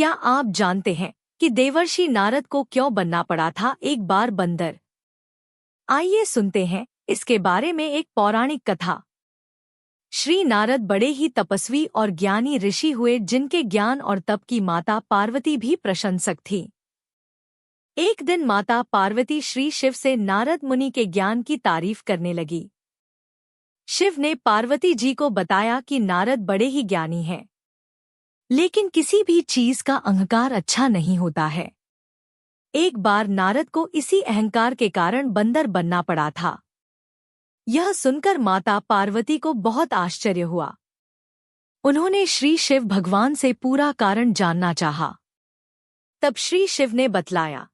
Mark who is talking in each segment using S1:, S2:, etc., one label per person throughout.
S1: क्या आप जानते हैं कि देवर्षि नारद को क्यों बनना पड़ा था एक बार बंदर? आइए सुनते हैं इसके बारे में एक पौराणिक कथा। श्री नारद बड़े ही तपस्वी और ज्ञानी ऋषि हुए, जिनके ज्ञान और तप की माता पार्वती भी प्रशंसक थी। एक दिन माता पार्वती श्री शिव से नारद मुनि के ज्ञान की तारीफ करने लगी। शिव ने पार्वती जी को बताया कि नारद बड़े ही ज्ञानी हैं, लेकिन किसी भी चीज का अहंकार अच्छा नहीं होता है। एक बार नारद को इसी अहंकार के कारण बंदर बनना पड़ा था। यह सुनकर माता पार्वती को बहुत आश्चर्य हुआ। उन्होंने श्री शिव भगवान से पूरा कारण जानना चाहा। तब श्री शिव ने बतलाया,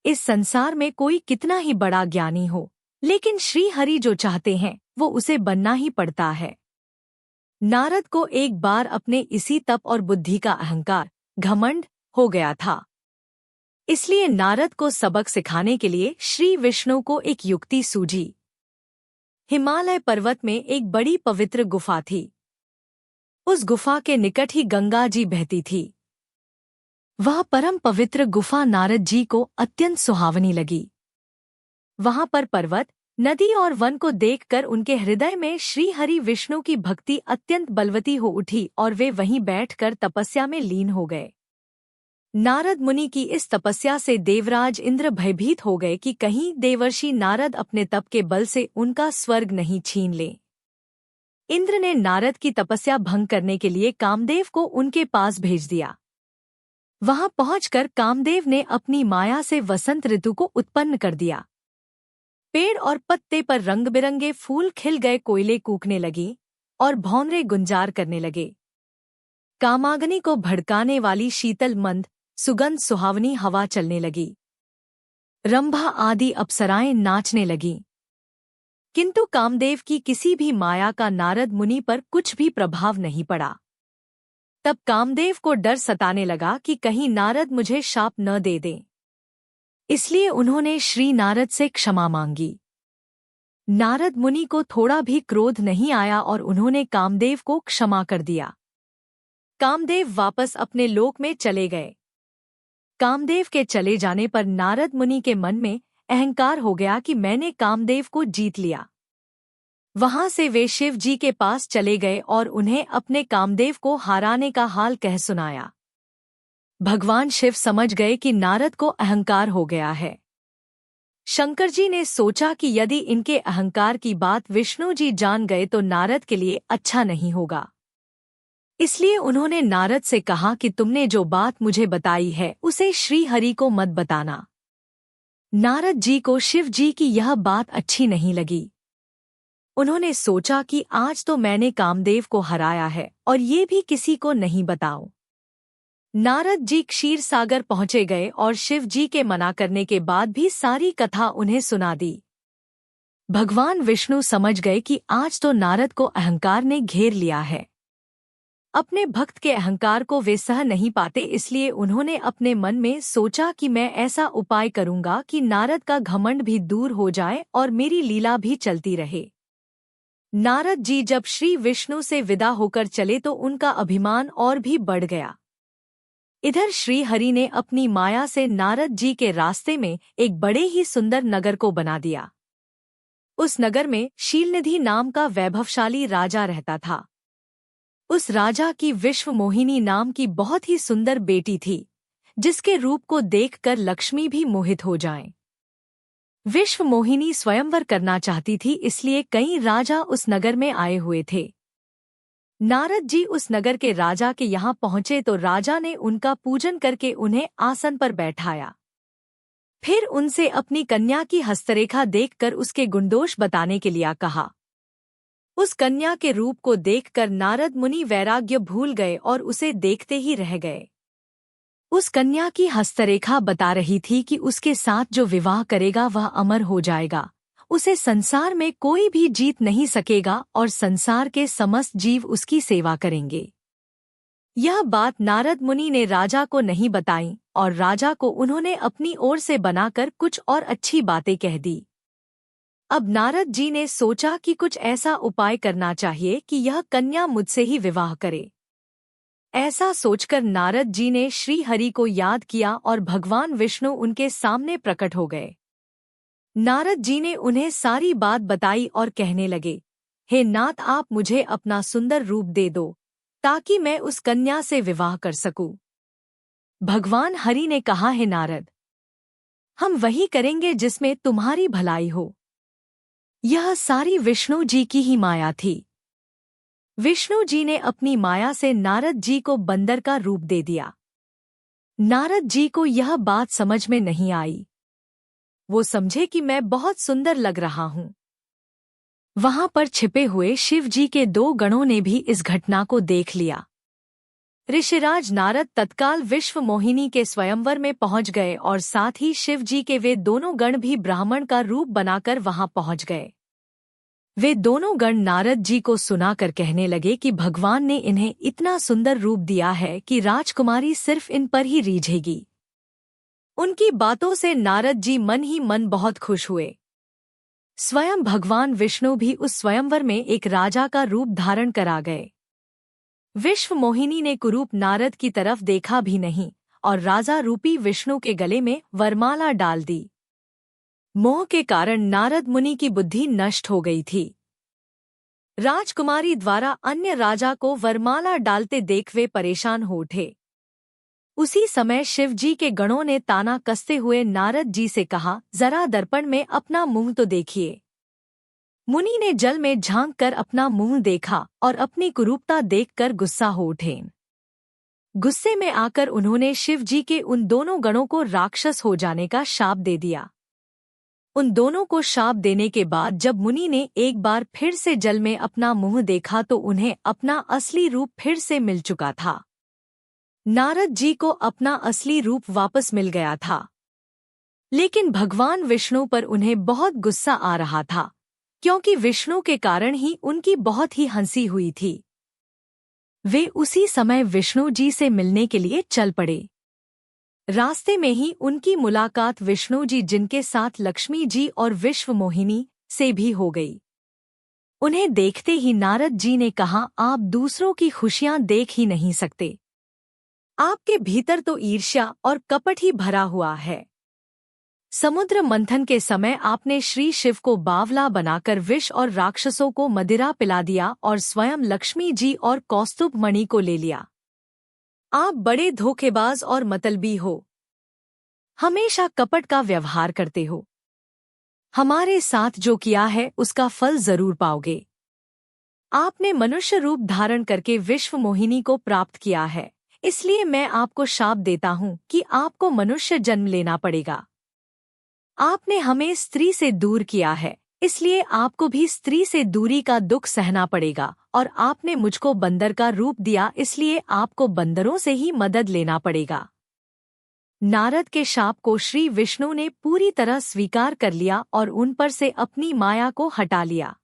S1: इस संसार में कोई कितना ही बड़ा ज्ञानी हो, लेकिन श्री हरि जो चाहते हैं वो उसे बनना ही पड़ता है। नारद को एक बार अपने इसी तप और बुद्धि का अहंकार, घमंड हो गया था। इसलिए नारद को सबक सिखाने के लिए श्री विष्णु को एक युक्ति सूझी। हिमालय पर्वत में एक बड़ी पवित्र गुफा थी। उस गुफा के निकट ही गंगा जी बहती थी। वह परम पवित्र गुफा नारद जी को अत्यंत सुहावनी लगी। वहां पर पर्वत, नदी और वन को देखकर उनके हृदय में श्री हरि विष्णु की भक्ति अत्यंत बलवती हो उठी और वे वहीं बैठकर तपस्या में लीन हो गए। नारद मुनि की इस तपस्या से देवराज इंद्र भयभीत हो गए कि कहीं देवर्षि नारद अपने तप के बल से उनका स्वर्ग नहीं छीन ले। इंद्र ने नारद की तपस्या भंग करने के लिए कामदेव को उनके पास भेज दिया। वहां पहुंचकर कामदेव ने अपनी माया से वसंत ऋतु को उत्पन्न कर दिया। पेड़ और पत्ते पर रंग बिरंगे फूल खिल गए, कोयले कूकने लगी और भौंरे गुंजार करने लगे। कामाग्नि को भड़काने वाली शीतल मंद सुगंध सुहावनी हवा चलने लगी। रंभा आदि अप्सराएं नाचने लगीं। किंतु कामदेव की किसी भी माया का नारद मुनि पर कुछ भी प्रभाव नहीं पड़ा। तब कामदेव को डर सताने लगा कि कहीं नारद मुझे शाप न दे दें। इसलिए उन्होंने श्री नारद से क्षमा मांगी। नारद मुनि को थोड़ा भी क्रोध नहीं आया और उन्होंने कामदेव को क्षमा कर दिया। कामदेव वापस अपने लोक में चले गए। कामदेव के चले जाने पर नारद मुनि के मन में अहंकार हो गया कि मैंने कामदेव को जीत लिया। वहां से वे शिव जी के पास चले गए और उन्हें अपने कामदेव को हराने का हाल कह सुनाया। भगवान शिव समझ गए कि नारद को अहंकार हो गया है। शंकर जी ने सोचा कि यदि इनके अहंकार की बात विष्णु जी जान गए तो नारद के लिए अच्छा नहीं होगा। इसलिए उन्होंने नारद से कहा कि तुमने जो बात मुझे बताई है उसे श्री हरि को मत बताना। नारद जी को शिव जी की यह बात अच्छी नहीं लगी। उन्होंने सोचा कि आज तो मैंने कामदेव को हराया है और ये भी किसी को नहीं बताऊं। नारद जी क्षीर सागर पहुंचे गए और शिव जी के मना करने के बाद भी सारी कथा उन्हें सुना दी। भगवान विष्णु समझ गए कि आज तो नारद को अहंकार ने घेर लिया है। अपने भक्त के अहंकार को वे सह नहीं पाते, इसलिए उन्होंने अपने मन में सोचा कि मैं ऐसा उपाय करूंगा कि नारद का घमंड भी दूर हो जाए और मेरी लीला भी चलती रहे। नारद जी जब श्री विष्णु से विदा होकर चले तो उनका अभिमान और भी बढ़ गया। इधर श्री हरि ने अपनी माया से नारद जी के रास्ते में एक बड़े ही सुंदर नगर को बना दिया। उस नगर में शीलनिधि नाम का वैभवशाली राजा रहता था। उस राजा की विश्व मोहिनी नाम की बहुत ही सुंदर बेटी थी, जिसके रूप को देखकर लक्ष्मी भी मोहित हो जाएं। विश्व मोहिनी स्वयंवर करना चाहती थी, इसलिए कई राजा उस नगर में आए हुए थे। नारद जी उस नगर के राजा के यहाँ पहुंचे तो राजा ने उनका पूजन करके उन्हें आसन पर बैठाया। फिर उनसे अपनी कन्या की हस्तरेखा देखकर उसके गुणदोष बताने के लिए कहा। उस कन्या के रूप को देखकर नारद मुनि वैराग्य भूल गए और उसे देखते ही रह गए। उस कन्या की हस्तरेखा बता रही थी कि उसके साथ जो विवाह करेगा वह अमर हो जाएगा, उसे संसार में कोई भी जीत नहीं सकेगा और संसार के समस्त जीव उसकी सेवा करेंगे। यह बात नारद मुनि ने राजा को नहीं बताई और राजा को उन्होंने अपनी ओर से बनाकर कुछ और अच्छी बातें कह दी। अब नारद जी ने सोचा कि कुछ ऐसा उपाय करना चाहिए कि यह कन्या मुझसे ही विवाह करे। ऐसा सोचकर नारद जी ने श्री हरि को याद किया और भगवान विष्णु उनके सामने प्रकट हो गए। नारद जी ने उन्हें सारी बात बताई और कहने लगे, हे नाथ, आप मुझे अपना सुंदर रूप दे दो ताकि मैं उस कन्या से विवाह कर सकूं। भगवान हरि ने कहा, हे नारद, हम वही करेंगे जिसमें तुम्हारी भलाई हो। यह सारी विष्णु जी की ही माया थी। विष्णु जी ने अपनी माया से नारद जी को बंदर का रूप दे दिया। नारद जी को यह बात समझ में नहीं आई। वो समझे कि मैं बहुत सुंदर लग रहा हूं। वहां पर छिपे हुए शिव जी के 2 गणों ने भी इस घटना को देख लिया। ऋषिराज नारद तत्काल विश्व मोहिनी के स्वयंवर में पहुंच गए और साथ ही शिव जी के वे दोनों गण भी ब्राह्मण का रूप बनाकर वहां पहुंच गए। वे दोनों गण नारद जी को सुनाकर कहने लगे कि भगवान ने इन्हें इतना सुंदर रूप दिया है कि राजकुमारी सिर्फ इन पर ही रीझेगी। उनकी बातों से नारद जी मन ही मन बहुत खुश हुए। स्वयं भगवान विष्णु भी उस स्वयंवर में एक राजा का रूप धारण कर आ गए। विश्व मोहिनी ने कुरूप नारद की तरफ देखा भी नहीं और राजा रूपी विष्णु के गले में वरमाला डाल दी। मोह के कारण नारद मुनि की बुद्धि नष्ट हो गई थी। राजकुमारी द्वारा अन्य राजा को वरमाला डालते देख वे परेशान हो उठे। उसी समय शिव जी के गणों ने ताना कसते हुए नारद जी से कहा, जरा दर्पण में अपना मुंह तो देखिए। मुनि ने जल में झांक कर अपना मुंह देखा और अपनी कुरूपता देखकर गुस्सा हो उठे। गुस्से में आकर उन्होंने शिव जी के उन दोनों गणों को राक्षस हो जाने का शाप दे दिया। उन दोनों को शाप देने के बाद जब मुनि ने एक बार फिर से जल में अपना मुंह देखा तो उन्हें अपना असली रूप फिर से मिल चुका था। नारद जी को अपना असली रूप वापस मिल गया था, लेकिन भगवान विष्णु पर उन्हें बहुत गुस्सा आ रहा था, क्योंकि विष्णु के कारण ही उनकी बहुत ही हंसी हुई थी। वे उसी समय विष्णु जी से मिलने के लिए चल पड़े। रास्ते में ही उनकी मुलाकात विष्णु जी, जिनके साथ लक्ष्मी जी और विश्व मोहिनी, से भी हो गई। उन्हें देखते ही नारद जी ने कहा, आप दूसरों की खुशियां देख ही नहीं सकते। आपके भीतर तो ईर्ष्या और कपट ही भरा हुआ है। समुद्र मंथन के समय आपने श्री शिव को बावला बनाकर विष और राक्षसों को मदिरा पिला दिया और स्वयं लक्ष्मी जी और कौस्तुभ मणि को ले लिया। आप बड़े धोखेबाज और मतलबी हो। हमेशा कपट का व्यवहार करते हो। हमारे साथ जो किया है उसका फल जरूर पाओगे। आपने मनुष्य रूप धारण करके विश्व मोहिनी को प्राप्त किया है, इसलिए मैं आपको शाप देता हूँ कि आपको मनुष्य जन्म लेना पड़ेगा। आपने हमें स्त्री से दूर किया है, इसलिए आपको भी स्त्री से दूरी का दुख सहना पड़ेगा, और आपने मुझको बंदर का रूप दिया, इसलिए आपको बंदरों से ही मदद लेना पड़ेगा। नारद के शाप को श्री विष्णु ने पूरी तरह स्वीकार कर लिया और उन पर से अपनी माया को हटा लिया।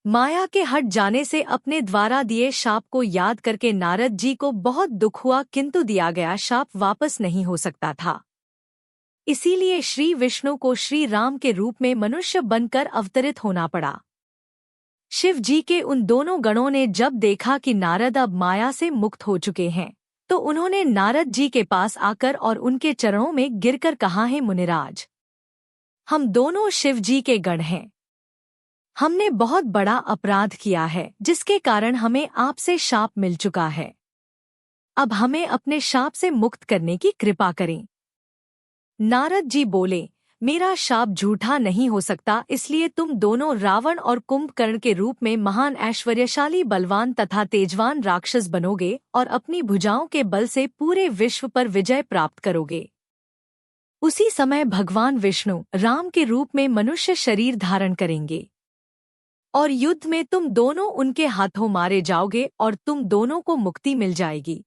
S1: माया के हट जाने से अपने द्वारा दिए शाप को याद करके नारद जी को बहुत दुख हुआ, किंतु दिया गया शाप वापस नहीं हो सकता था। इसीलिए श्री विष्णु को श्री राम के रूप में मनुष्य बनकर अवतरित होना पड़ा। शिव जी के उन दोनों गणों ने जब देखा कि नारद अब माया से मुक्त हो चुके हैं, तो उन्होंने नारद जी के पास आकर और उनके चरणों में गिरकर कहा, है मुनिराज, हम दोनों शिव जी के गण हैं। हमने बहुत बड़ा अपराध किया है, जिसके कारण हमें आपसे शाप मिल चुका है। अब हमें अपने शाप से मुक्त करने की कृपा करें। नारद जी बोले, मेरा शाप झूठा नहीं हो सकता, इसलिए तुम दोनों रावण और कुंभकर्ण के रूप में महान ऐश्वर्यशाली, बलवान तथा तेजवान राक्षस बनोगे और अपनी भुजाओं के बल से पूरे विश्व पर विजय प्राप्त करोगे। उसी समय भगवान विष्णु राम के रूप में मनुष्य शरीर धारण करेंगे और युद्ध में तुम दोनों उनके हाथों मारे जाओगे और तुम दोनों को मुक्ति मिल जाएगी।